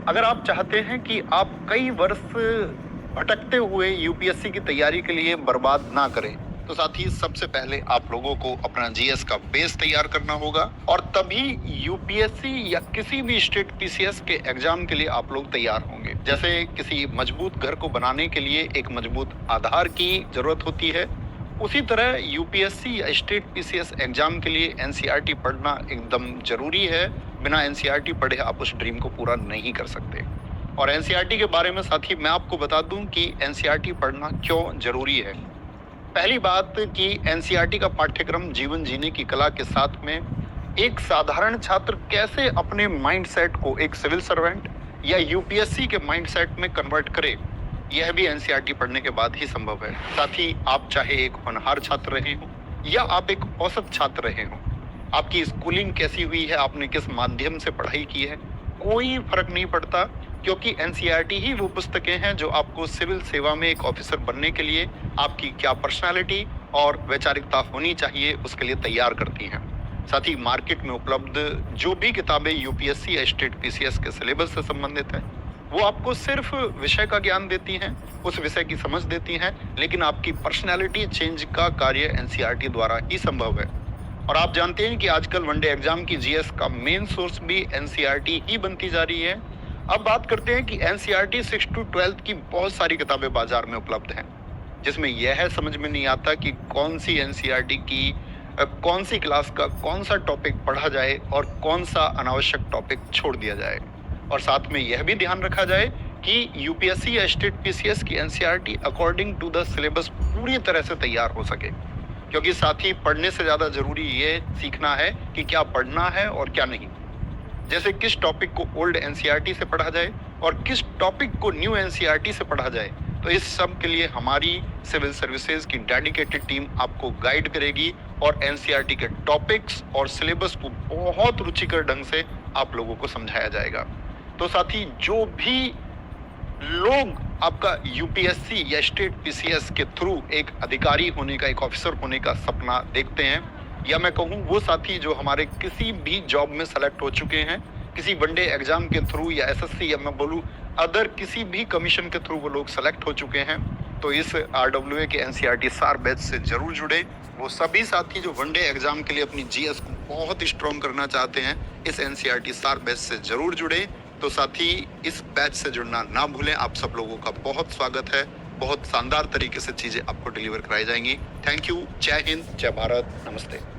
अगर आप चाहते हैं कि आप कई वर्ष भटकते हुए यूपीएससी की तैयारी के लिए बर्बाद ना करें, तो साथ ही सबसे पहले आप लोगों को अपना जीएस का बेस तैयार करना होगा और तभी यूपीएससी या किसी भी स्टेट पीसीएस के एग्जाम के लिए आप लोग तैयार होंगे। जैसे किसी मजबूत घर को बनाने के लिए एक मजबूत आधार की जरूरत होती है, उसी तरह यूपीएससी या स्टेट पीसीएस एग्जाम के लिए एनसीईआरटी पढ़ना एकदम जरूरी है। बिना एनसीईआरटी पढ़े आप उस ड्रीम को पूरा नहीं कर सकते। और एनसीईआरटी के बारे में साथ ही मैं आपको बता दूं कि एनसीईआरटी पढ़ना क्यों जरूरी है। पहली बात कि एनसीईआरटी का पाठ्यक्रम जीवन जीने की कला के साथ में एक साधारण छात्र कैसे अपने माइंडसेट को एक सिविल सर्वेंट या यूपीएससी के माइंडसेट में कन्वर्ट करे, यह भी एनसीईआरटी पढ़ने के बाद ही संभव है। साथ ही आप चाहे एक होनहार छात्र रहे हो या आप एक औसत छात्र रहे हो, आपकी स्कूलिंग कैसी हुई है, आपने किस माध्यम से पढ़ाई की है, कोई फर्क नहीं पड़ता, क्योंकि एनसीईआरटी ही वो पुस्तकें हैं जो आपको सिविल सेवा में एक ऑफिसर बनने के लिए आपकी क्या पर्सनालिटी और वैचारिकता होनी चाहिए उसके लिए तैयार करती हैं। साथ ही मार्केट में उपलब्ध जो भी किताबें यूपीएससी या स्टेट पीसीएस के सिलेबस से संबंधित है, वो आपको सिर्फ विषय का ज्ञान देती हैं, उस विषय की समझ देती हैं, लेकिन आपकी पर्सनैलिटी चेंज का कार्य एनसीईआरटी द्वारा ही संभव है। और आप जानते हैं कि आजकल वनडे एग्जाम की जीएस का मेन सोर्स भी एनसीईआरटी ही बनती जा रही है। अब बात करते हैं कि एनसीईआरटी 6 to 12 की बहुत सारी किताबें बाजार में उपलब्ध हैं, जिसमें यह समझ में नहीं आता कि कौन सी एनसीईआरटी की कौन सी क्लास का कौन सा टॉपिक पढ़ा जाए और कौन सा अनावश्यक टॉपिक छोड़ दिया जाए। और साथ में यह भी ध्यान रखा जाए कि यूपीएससी या स्टेट पीसीएस की NCERT according to the syllabus पूरी तरह से तैयार हो सके, क्योंकि साथ ही पढ़ने से ज्यादा जरूरी ये सीखना है कि क्या पढ़ना है और क्या नहीं। जैसे किस टॉपिक को ओल्ड एनसीईआरटी से पढ़ा जाए और किस टॉपिक को न्यू एनसीईआरटी से पढ़ा जाए, तो इस सब के लिए हमारी सिविल सर्विसेज की डेडिकेटेड टीम आपको गाइड करेगी और एनसीईआरटी के टॉपिक्स और सिलेबस को बहुत रुचिकर ढंग से आप लोगों को समझाया जाएगा। तो साथ ही जो भी लोग आपका यूपीएससी या स्टेट पीसीएस के थ्रू एक अधिकारी होने का, एक ऑफिसर होने का सपना देखते हैं, या मैं कहूँ वो साथी जो हमारे किसी भी जॉब में सेलेक्ट हो चुके हैं, किसी वनडे एग्जाम के थ्रू या एसएससी या मैं बोलूँ अदर किसी भी कमीशन के थ्रू वो लोग सेलेक्ट हो चुके हैं, तो इस आरडब्ल्यूए के एनसीईआरटी सार बैच से जरूर जुड़े। वो सभी साथी जो वनडे एग्जाम के लिए अपनी जीएस को बहुत स्ट्रॉन्ग करना चाहते हैं, इस एनसीईआरटी सार बैच से जरूर जुड़े। तो साथी इस बैच से जुड़ना ना भूलें। आप सब लोगों का बहुत स्वागत है, बहुत शानदार तरीके से चीजें आपको डिलीवर कराई जाएंगी। Thank you. जय हिंद, जय भारत, नमस्ते।